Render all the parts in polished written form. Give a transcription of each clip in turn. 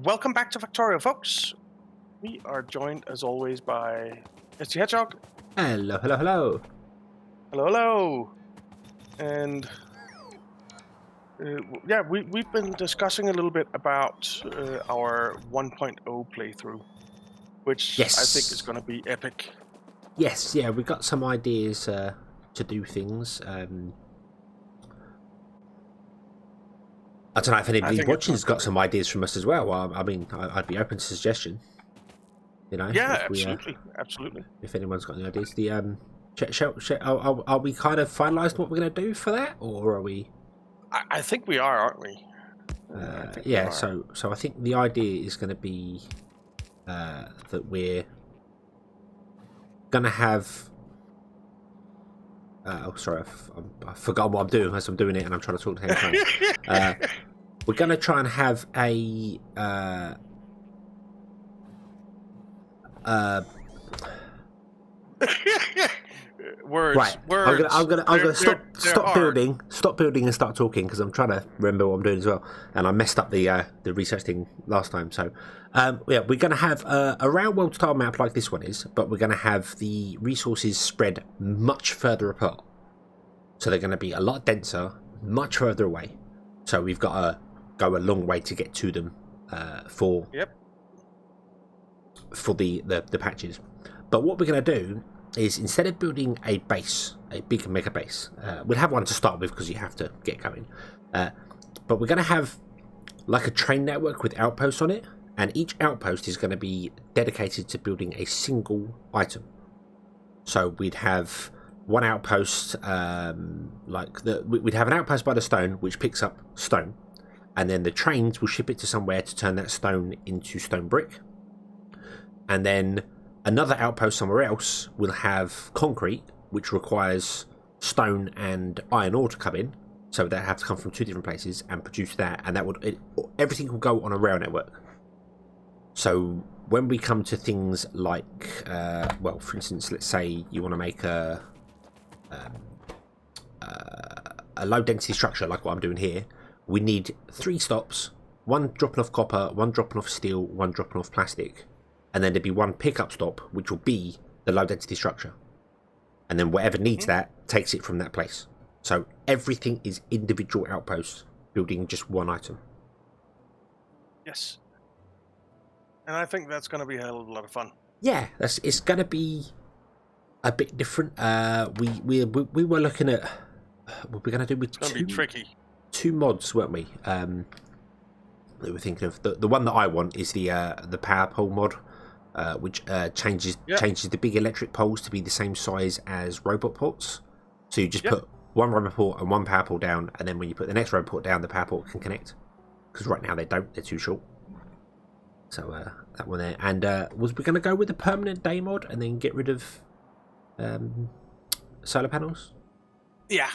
Welcome back to Factorio, folks. We are joined, as always, by STHedgehog. Hello, hello, hello. Hello, hello. And yeah, we've been discussing a little bit about our 1.0 playthrough, which Yes. I think is going to be epic. Yes, yeah, we've got some ideas to do things. I don't know if anybody watching has got some ideas from us as well. I mean, I'd be open to suggestion. You know, Yeah, if absolutely. If anyone's got any ideas, are we kind of finalised what we're going to do for that, or are we? I think we are, aren't we? Yeah. So I think the idea is going to be that we're going to have. Oh, sorry, I've forgotten what I'm doing as I'm doing it, and I'm trying to talk to him. We're going to try and have a words. Right. Words. I'm gonna stop building and start talking because I'm trying to remember what I'm doing as well, and I messed up the research thing last time. So, yeah, we're gonna have a round world style map like this one is, but we're gonna have the resources spread much further apart. So they're gonna be a lot denser, much further away. So we've got to go a long way to get to them for the patches. But what we're gonna do is, instead of building a base, a big mega base, we'll have one to start with because you have to get going. But we're going to have like a train network with outposts on it, and each outpost is going to be dedicated to building a single item. So we'd have one outpost, we'd have an outpost by the stone which picks up stone, and then the trains will ship it to somewhere to turn that stone into stone brick, and then another outpost somewhere else will have concrete, which requires stone and iron ore to come in, so they have to come from two different places and produce that, and everything will go on a rail network. So when we come to things like, for instance, let's say you want to make a low density structure like what I'm doing here, we need 3 stops: one dropping off copper, one dropping off steel, one dropping off plastic. And then there'd be one pickup stop, which will be the low density structure. And then whatever needs that takes it from that place. So everything is individual outposts building just one item. Yes. And I think that's going to be a hell of a lot of fun. Yeah, it's going to be a bit different. We were looking at what we're going to do with it's going to be tricky. 2 mods, weren't we? We were thinking of the one that I want is the power pole mod. Which changes the big electric poles to be the same size as robot ports. So you just put one robot port and one power pole down, and then when you put the next robot port down, the power port can connect. Because right now they don't; they're too short. So that one there. And was we going to go with the permanent day mod and then get rid of solar panels? Yeah,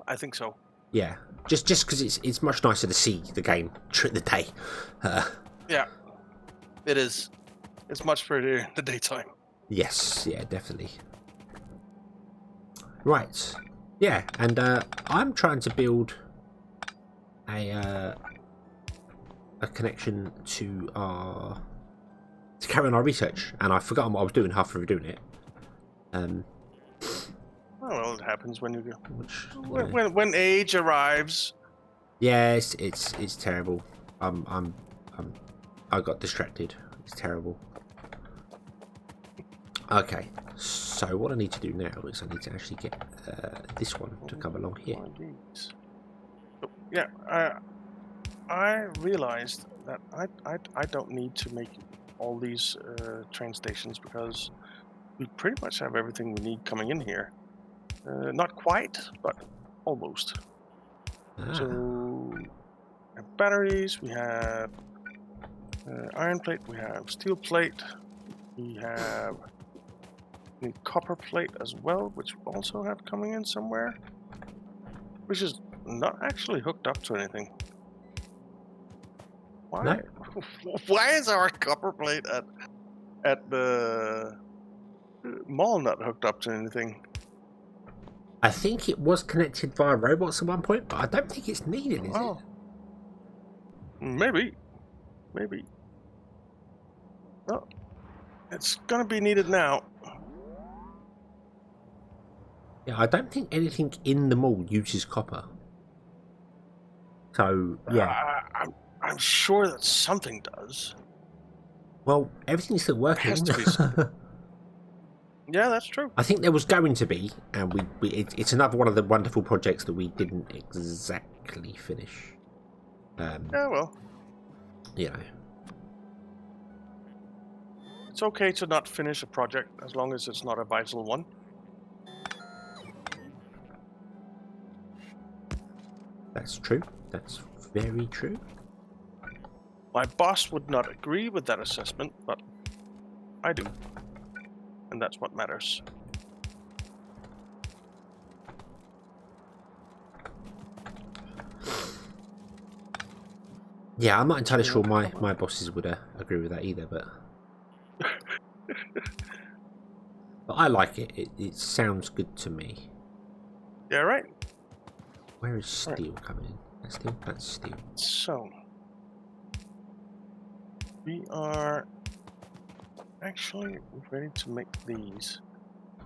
I think so. Yeah, just because it's much nicer to see the game during the day. Yeah, it is. It's much prettier in the daytime. Yes, yeah, definitely. Right, yeah, and I'm trying to build a connection to carry on our research, and I've forgotten what I was doing halfway through doing it. Well, it happens when you go. When age arrives. Yeah, it's terrible. I got distracted. It's terrible. Okay, so what I need to do now is I need to actually get this one to come along here. Yeah, I realized that I don't need to make all these train stations because we pretty much have everything we need coming in here. Not quite, but almost. So we have batteries, we have iron plate, we have steel plate, we have copper plate as well, which we also have coming in somewhere, which is not actually hooked up to anything. Why? No? Why is our copper plate at the mall not hooked up to anything? I think it was connected via robots at one point, but I don't think it's needed, is it? Maybe. Oh, it's gonna be needed now. Yeah, I don't think anything in the mall uses copper. So, yeah. I'm sure that something does. Well, everything's still There has working. to be something. Yeah, that's true. I think there was going to be, and it's another one of the wonderful projects that we didn't exactly finish. Yeah, well, You know. it's okay to not finish a project as long as it's not a vital one. That's true. That's very true. My boss would not agree with that assessment, but I do. And that's what matters. Yeah, I'm not entirely sure my bosses would agree with that either, but I like it. It sounds good to me. Yeah, right. Where is steel coming in? That's steel. That's steel. So we are actually ready to make these.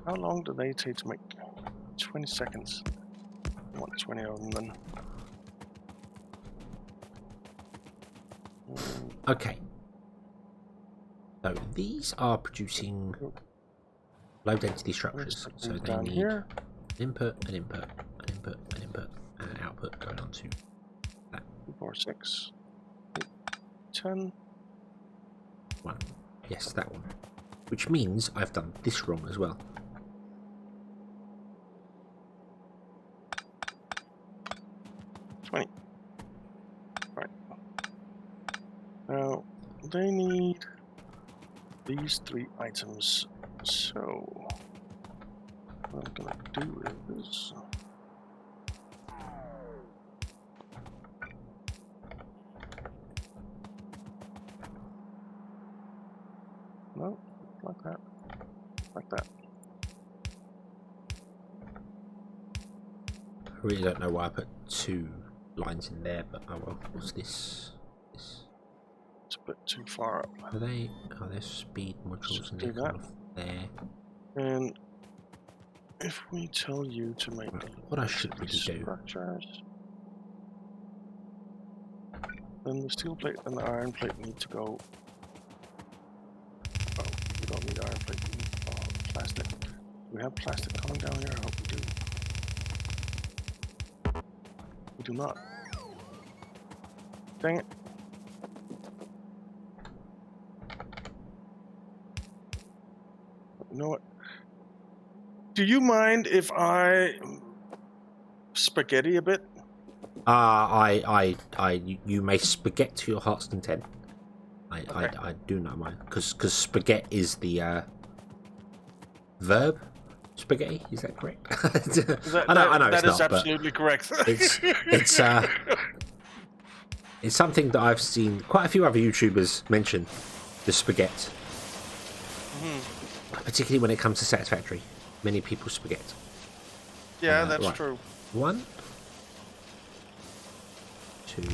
How long do they take to make? 20 seconds. I want 20 of them then. Okay. So these are producing low density structures. So they need here. input, an input, an input, an input, and an output going on to that. 4, 6, 8, 10. One. Yes, that one. Which means I've done this wrong as well. Right. Now they need these 3 items. So what I'm gonna do is no, like that, like that. I really don't know why I put 2 lines in there, but oh well. What's this? It's a bit too far up. Are they? Oh, there's speed modules and they come off there. And if we tell you to make What I should really do. Structures, then the steel plate and the iron plate need to go. Oh, we don't need iron plate. We need plastic. We have plastic coming down here. I hope we do. We do not. Dang it. You know what? Do you mind if I spaghetti a bit? You may spaghetti to your heart's content. I do not mind because spaghetti is the verb. Spaghetti, is that correct? I know that it's is not, absolutely correct. it's something that I've seen quite a few other YouTubers mention. The spaghetti, particularly when it comes to Satisfactory, many people spaghetti. Yeah, that's right. true. 1, 2, 3,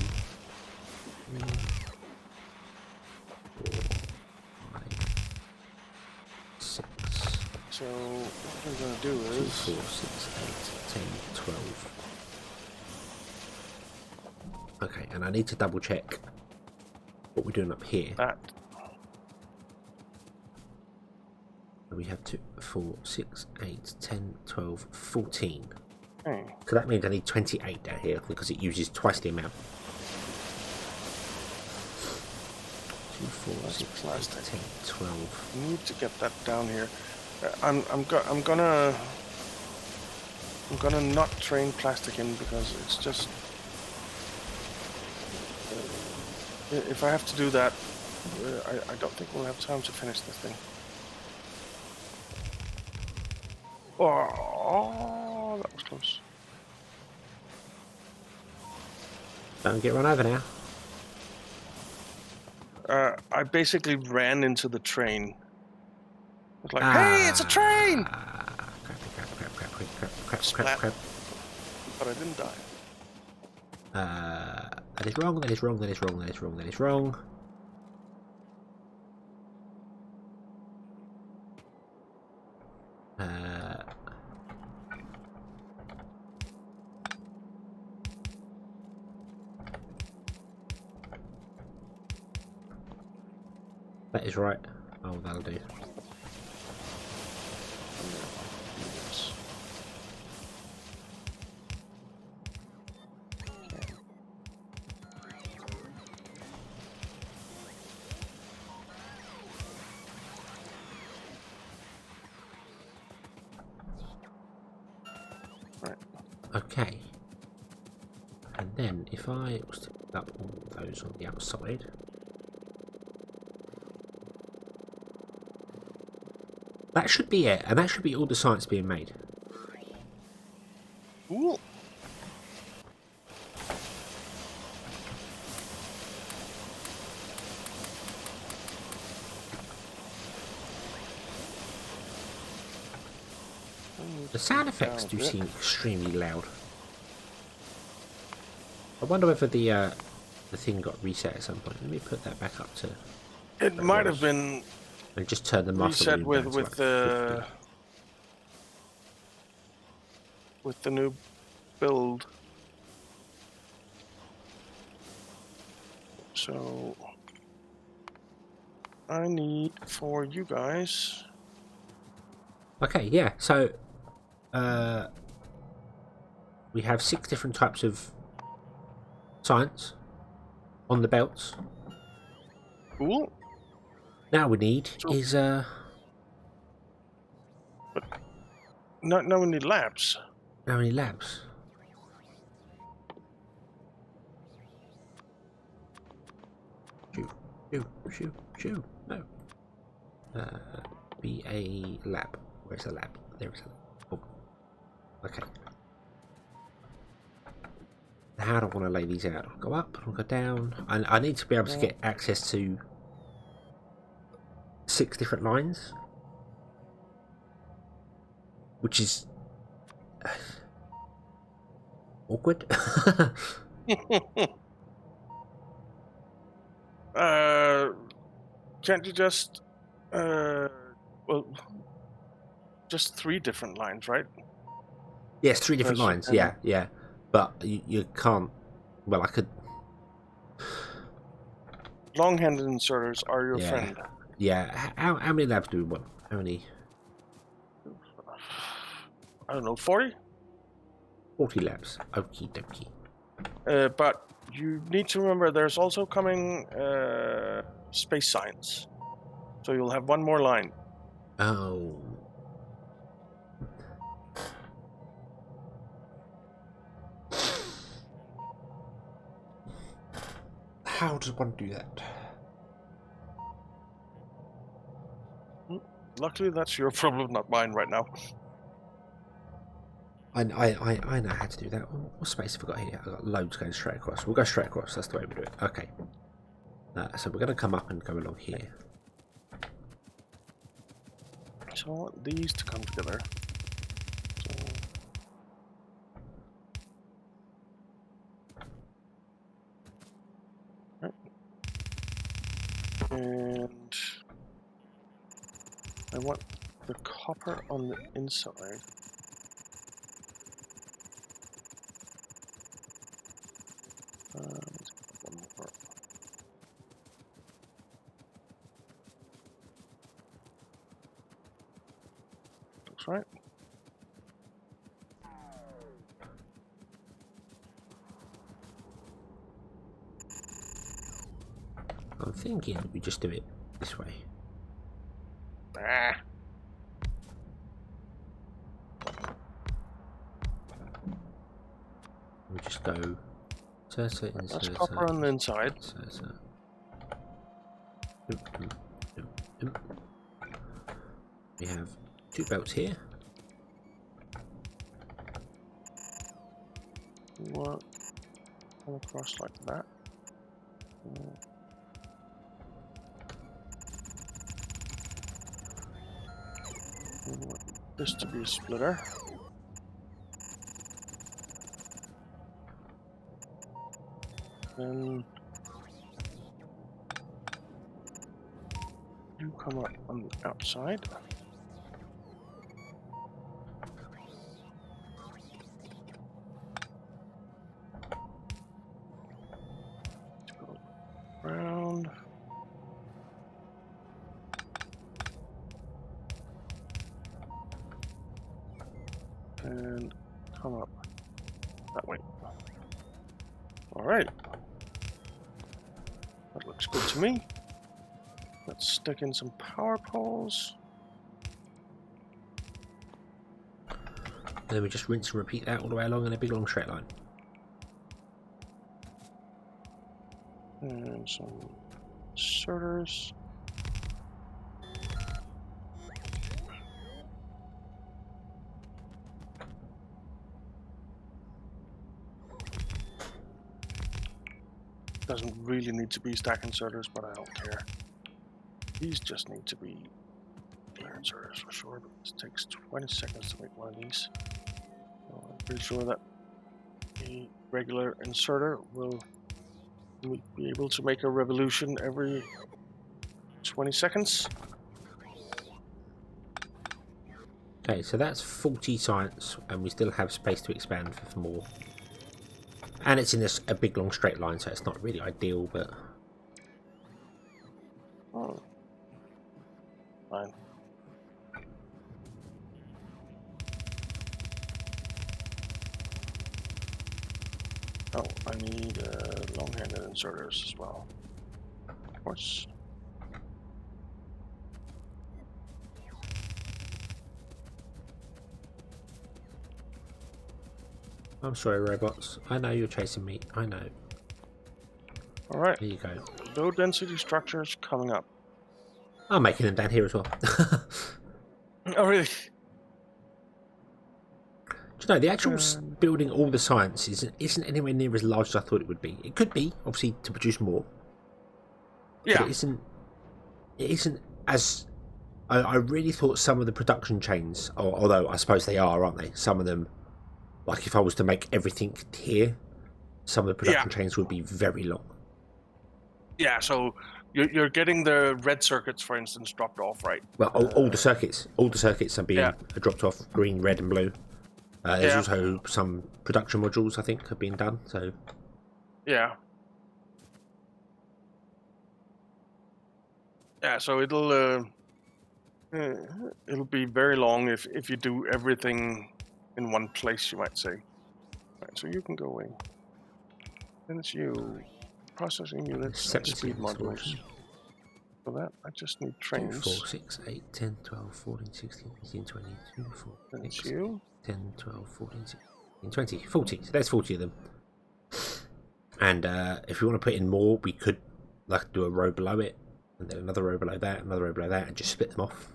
4, 5, 6. So what we're gonna do 2, is 4, 6, 8, 10, 12. Okay, and I need to double check what we're doing up here. that. We have 2, 4, 6, 8, 10, 12, 14. Okay. So that means I need 28 down here because it uses twice the amount. 2, 4, 6, 8, 10, 12. I need to get that down here. I'm gonna not train plastic in because it's just if I have to do that, I don't think we'll have time to finish this thing. Oh, that was close. Don't get run over now. I basically ran into the train. I was like, hey, it's a train! Crap. But I didn't die. That is wrong, that is wrong, that is wrong, that is wrong, that is wrong. That is right. Oh, that'll do. Yes. Right. Okay. And then if I was to put up all those on the outside. That should be it, and that should be all the science being made. Cool. The sound effects do seem extremely loud. I wonder whether the thing got reset at some point. Let me put that back up to. It might have been and just turn the master reset volume down to with the new build. So I need for you guys. Okay, yeah. So we have 6 different types of science on the belts. Cool. Now we need is but now we need labs. how many labs? Shoo. No. Be a lab. Where's the lab? There is a lab. Oh. Okay. How do I want to lay these out? I'll go up, I'll go down. I need to be able to get access to 6 different lines. Which is awkward. Can't you just well, just 3 different lines, right? Yes, 3 different lines. Yeah. But you can't. Well, I could. Long-handed inserters are your friend. Yeah. How many labs do we want? How many? I don't know, 40? 40 labs. Okie dokie. But you need to remember there's also coming space science. So you'll have 1 more line. Oh. How does one do that? Luckily, that's your problem, not mine right now. I know how to do that. What space have I got here? I've got loads going straight across. We'll go straight across. That's the way we do it. Okay. So we're going to come up and go along here. So I want these to come together. And I want the copper on the inside. Let's put 1 more. Looks right. I'm thinking we just do it this way. Ah. We just go. That's copper on the inside. We have 2 belts here. What? Come across like that. We want this to be a splitter. Then you come up on the outside. Go around. That way. Alright. That looks good to me. Let's stick in some power poles. Then we just rinse and repeat that all the way along in a big long straight line. And some inserters. Doesn't really need to be stack inserters, but I don't care. These just need to be clear inserters for sure, but it takes 20 seconds to make one of these. So I'm pretty sure that a regular inserter will be able to make a revolution every 20 seconds. Okay, so that's 40 science, and we still have space to expand for more. And it's in a big long straight line, so it's not really ideal, but... Oh. Fine. Oh, I need long-handed inserters as well. Of course. I'm sorry, robots. I know you're chasing me. I know. Alright. There you go. Low density structures coming up. I'm making them down here as well. Oh, really? Do you know, the actual building all the science isn't anywhere near as large as I thought it would be. It could be, obviously, to produce more. Yeah. But it isn't as... I really thought some of the production chains, although I suppose they are, aren't they? Some of them, like if I was to make everything here, some of the production chains would be very long. Yeah, so you're getting the red circuits, for instance, dropped off, right? Well, all the circuits are being dropped off, green, red, and blue. There's also some production modules, I think, have been done. So yeah, so it'll be very long if you do everything in one place, you might say. Right, so you can go away. Then it's you. Processing units and speed modules. For that, I just need trains. 2, 4, 6, 8, 10, 12, 14, 16, 18, 20, 2, 4, Then it's 6, you. 10, 12, 14, 16, 20, 40. So there's 40 of them. And if we want to put in more, we could like do a row below it, and then another row below that, another row below that, and just split them off.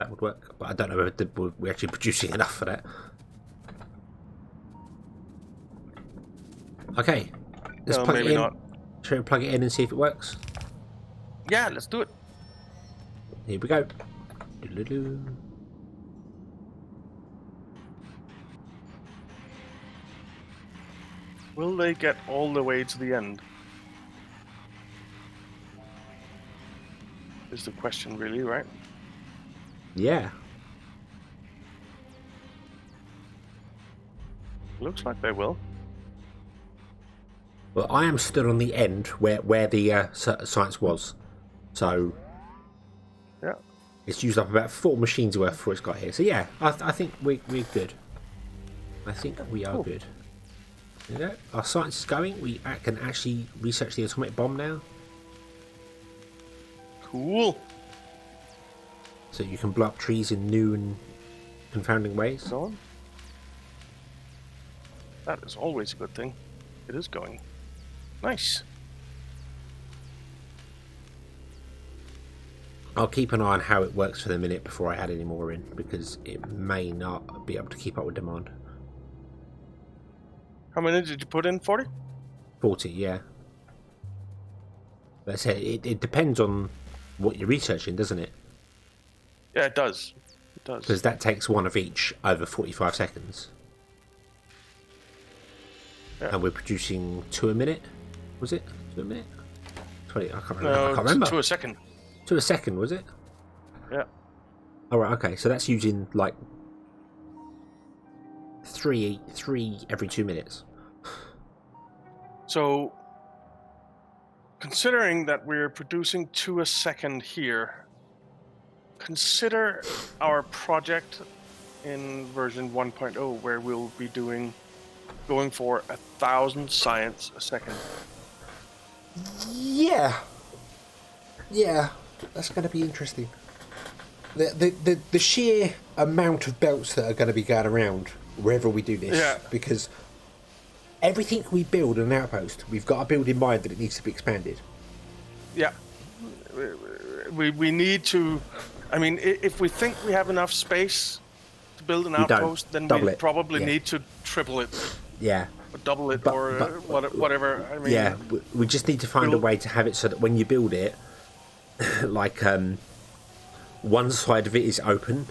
That would work. But I don't know whether we're actually producing enough for that. Okay. Let's plug it in. Not. Shall we plug it in and see if it works? Yeah, let's do it. Here we go. Doo-doo-doo. Will they get all the way to the end? Is the question really, right? Yeah. Looks like they will. Well, I am stood on the end where the science was. So... yeah. It's used up about 4 machines worth before it's got here. So yeah, I think we're good. I think we are good. There you go. Our science is going. We can actually research the atomic bomb now. Cool. So you can blow up trees in new and confounding ways. Going. That is always a good thing. It is going. Nice. I'll keep an eye on how it works for the minute before I add any more in, because it may not be able to keep up with demand. How many did you put in? 40? 40, yeah. That's it. It depends on what you're researching, doesn't it? Yeah, it does. It does. Because that takes one of each over 45 seconds. Yeah. And we're producing 2 a minute. Was it 2 a minute? 20. I can't remember. No, I can't remember. 2 a second. 2 a second, was it? Yeah. All right. Okay. So that's using like three every 2 minutes. So, considering that we're producing 2 a second here, consider our project in version 1.0 where we'll be doing going for 1,000 science a second. Yeah, that's going to be interesting. The sheer amount of belts that are going to be going around wherever we do this, because everything we build in an outpost, we've got to build in mind that it needs to be expanded. Yeah, we need to. I mean, if we think we have enough space to build an outpost, then we probably need to triple it. Yeah. Or double it, whatever. I mean, yeah, we just need to find a way to have it so that when you build it, like one side of it is open.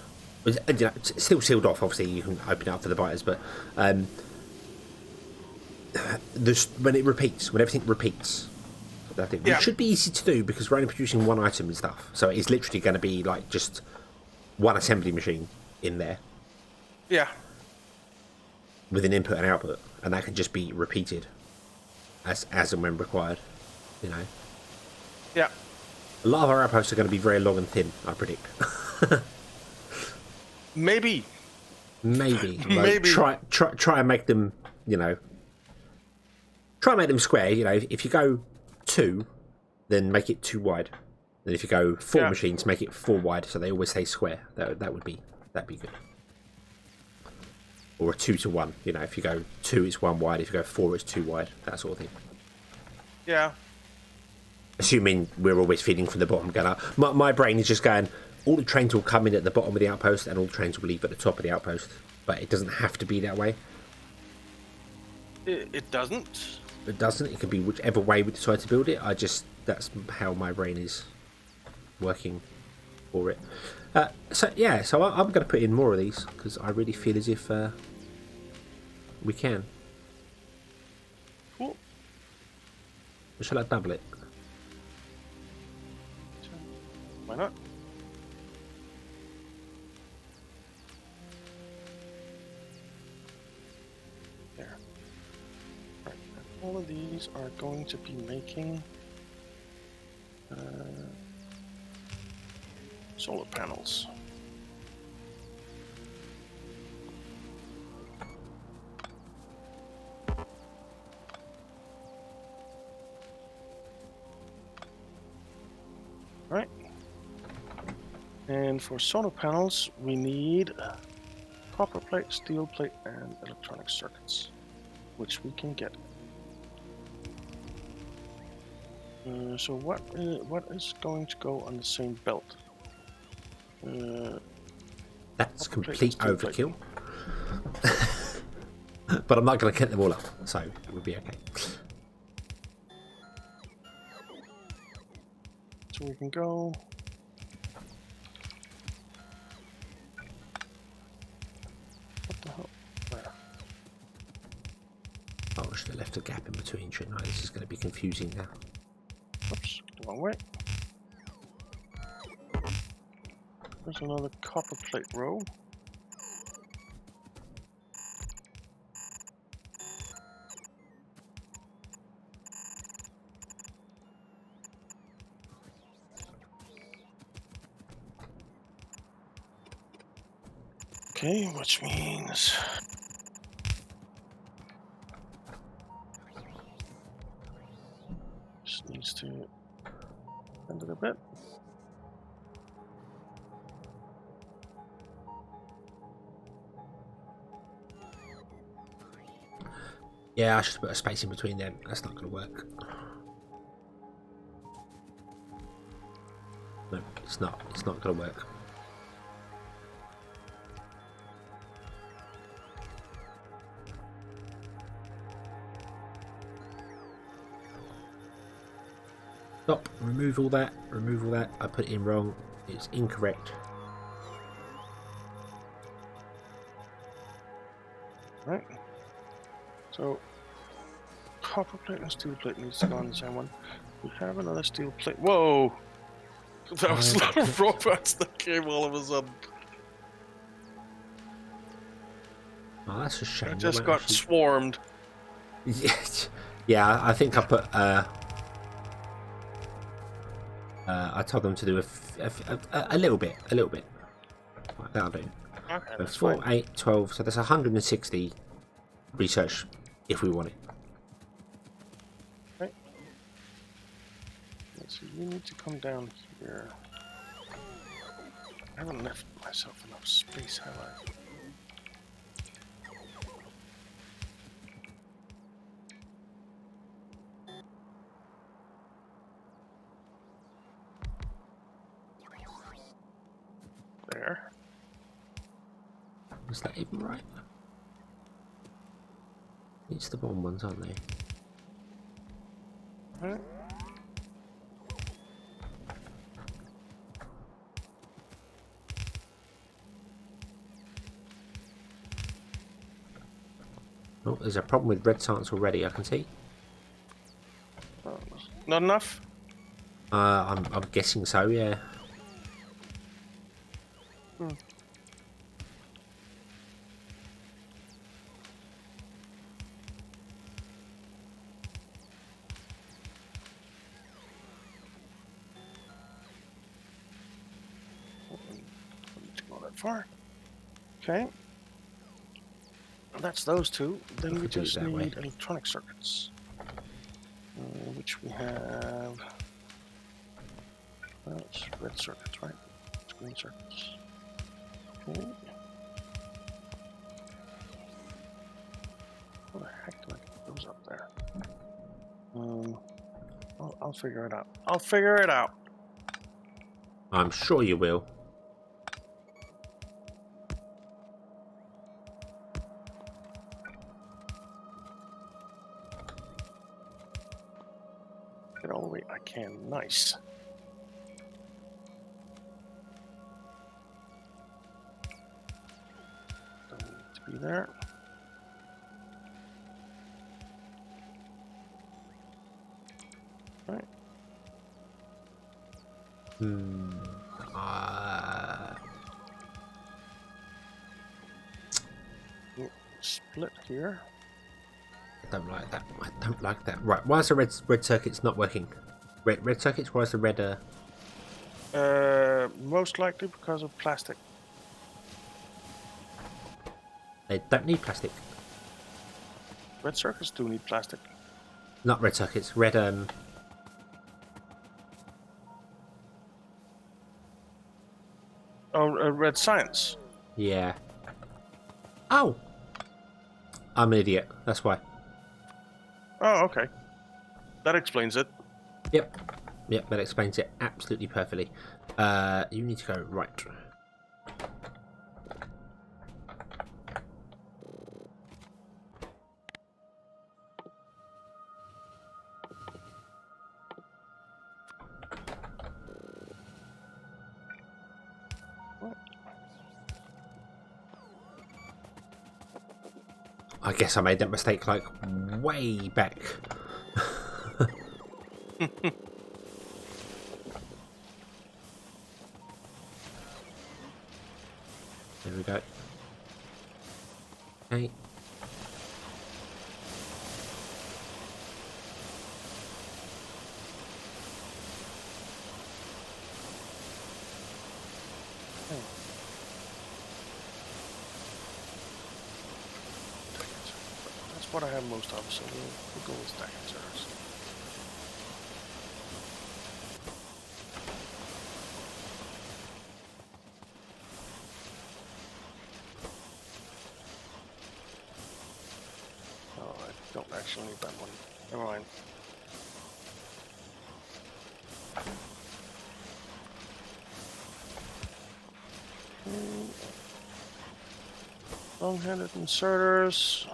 You know, it's still sealed off. Obviously, you can open it up for the biters, but when it repeats, when everything repeats, I think it should be easy to do because we're only producing one item and stuff. So it's literally going to be like just one assembly machine in there. Yeah. With an input and output, and that can just be repeated as and when required. You know. Yeah. A lot of our outposts are going to be very long and thin, I predict. Maybe. Like, try and make them, you know. Try and make them square. You know, if you go 2, then make it 2 wide. And if you go 4 machines, make it 4 wide, so they always stay square. That'd be good. Or a 2 to 1. You know, if you go 2, it's 1 wide. If you go 4, it's 2 wide. That sort of thing. Yeah. Assuming we're always feeding from the bottom going up. My brain is just going, all the trains will come in at the bottom of the outpost and all the trains will leave at the top of the outpost. But it doesn't have to be that way. It doesn't? It doesn't. It can be whichever way we decide to build it. That's how my brain is working for it. So I'm going to put in more of these because I really feel as if we can. Cool. Or shall I double it? Why not? There. Right. All of these are going to be making solar panels. Right. And for solar panels, we need copper plate, steel plate, and electronic circuits, which we can get. So what is going to go on the same belt? That's complete overkill. But I'm not going to get them all up, so it will be okay. So we can go. What the hell? Where? Oh, I should have left a gap in between, shouldn't I? This is going to be confusing now. Oops, the wrong way. There's another copper plate row. Okay, which means just needs to bend it a bit. Yeah, I should put a space in between them. That's not going to work. No, it's not. It's not going to work. Stop. Remove all that. Remove all that. I put it in wrong. It's incorrect. Right. So, copper plate and steel plate needs to go on the same one. We have another steel plate. Whoa! That was a lot of robots that came all of a sudden. Oh, that's a shame. I just got swarmed. Yeah, I think I put. I told them to do a little bit. Right, that'll do. Okay, So 4, 8, 12. So that's 160 research if we want it. Right. Let's see, you need to come down here. I haven't left myself enough space, have I? There. Is that even right? It's the bottom ones, aren't they? Right. Oh, there's a problem with red science already, I can see. Not enough? I'm guessing so, yeah. Hmm. Don't need to go that far. Okay. That's those two. Then we could do it just that way. need electronic circuits, which we have. That's red circuits, right? It's green circuits. Okay. How the heck do I get those up there? I'll figure it out. I'll figure it out. I'm sure you will. Get all the way I can. Nice. Don't need to be there. Right. Split here. I don't like that. I don't like that. Right, why is the red circuits not working? Red circuits? Why is the red? Most likely because of plastic. They don't need plastic. Red circuits do need plastic. Not red circuits. Red. Oh, red science. Yeah. Oh. I'm an idiot. That's why. Oh, okay. That explains it. Yep. Yep. That explains it absolutely perfectly. You need to go right. I guess I made that mistake like way back. There we go. Okay. That's what I have most of, so we'll go with stack inserters. Oh, I don't actually need that one. Never mind. Long-handed inserters.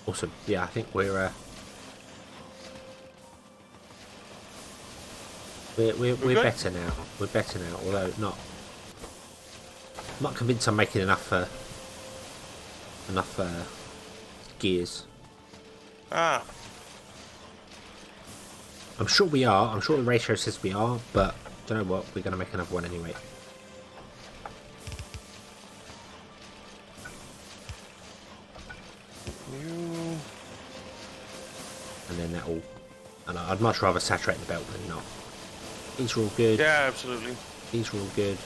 Awesome. Yeah, I think we're better now. We're better now, although not convinced I'm making enough gears. Ah, I'm sure we are. I'm sure the ratio says we are, but don't know what. We're going to make another one anyway. new. And then that'll. And I'd much rather saturate the belt than not. These are all good. Yeah, absolutely. These are all good.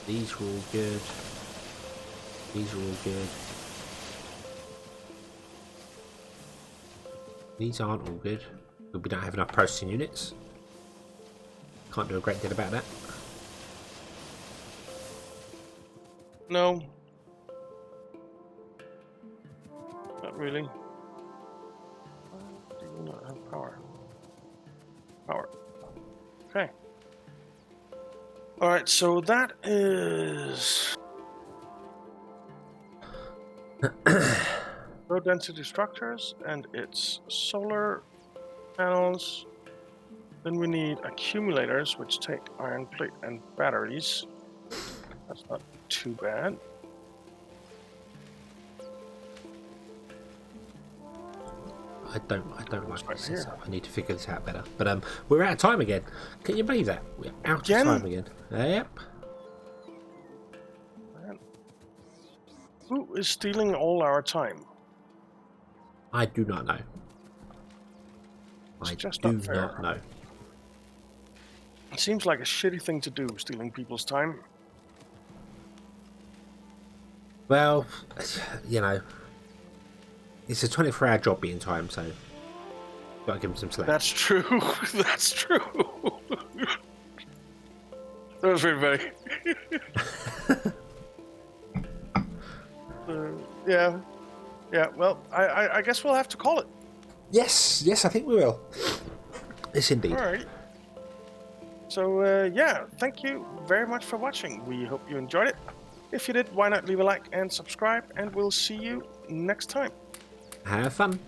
These are all good. These are all good. These aren't all good. But we don't have enough processing units. Can't do a great deal about that. No. Not really. Why do you not have power? Power. Okay. Alright, so that is low density structures, and it's solar panels. Then we need accumulators, which take iron plate and batteries. That's not too bad. I don't like right this. here. I need to figure this out better. But we're out of time again. Can you believe that? We're out Again? of time again. Yep. Man. Who is stealing all our time? I do not know. It's I just do not fair. not know. It seems like a shitty thing to do, stealing people's time. Well, you know, it's a 24-hour job being time, so gotta give him some slack. That's true. That's true. That was very yeah. Yeah, well, I guess we'll have to call it. Yes, I think we will. Yes, indeed. All right. So, yeah, thank you very much for watching. We hope you enjoyed it. If you did, why not leave a like and subscribe, and we'll see you next time. Have fun.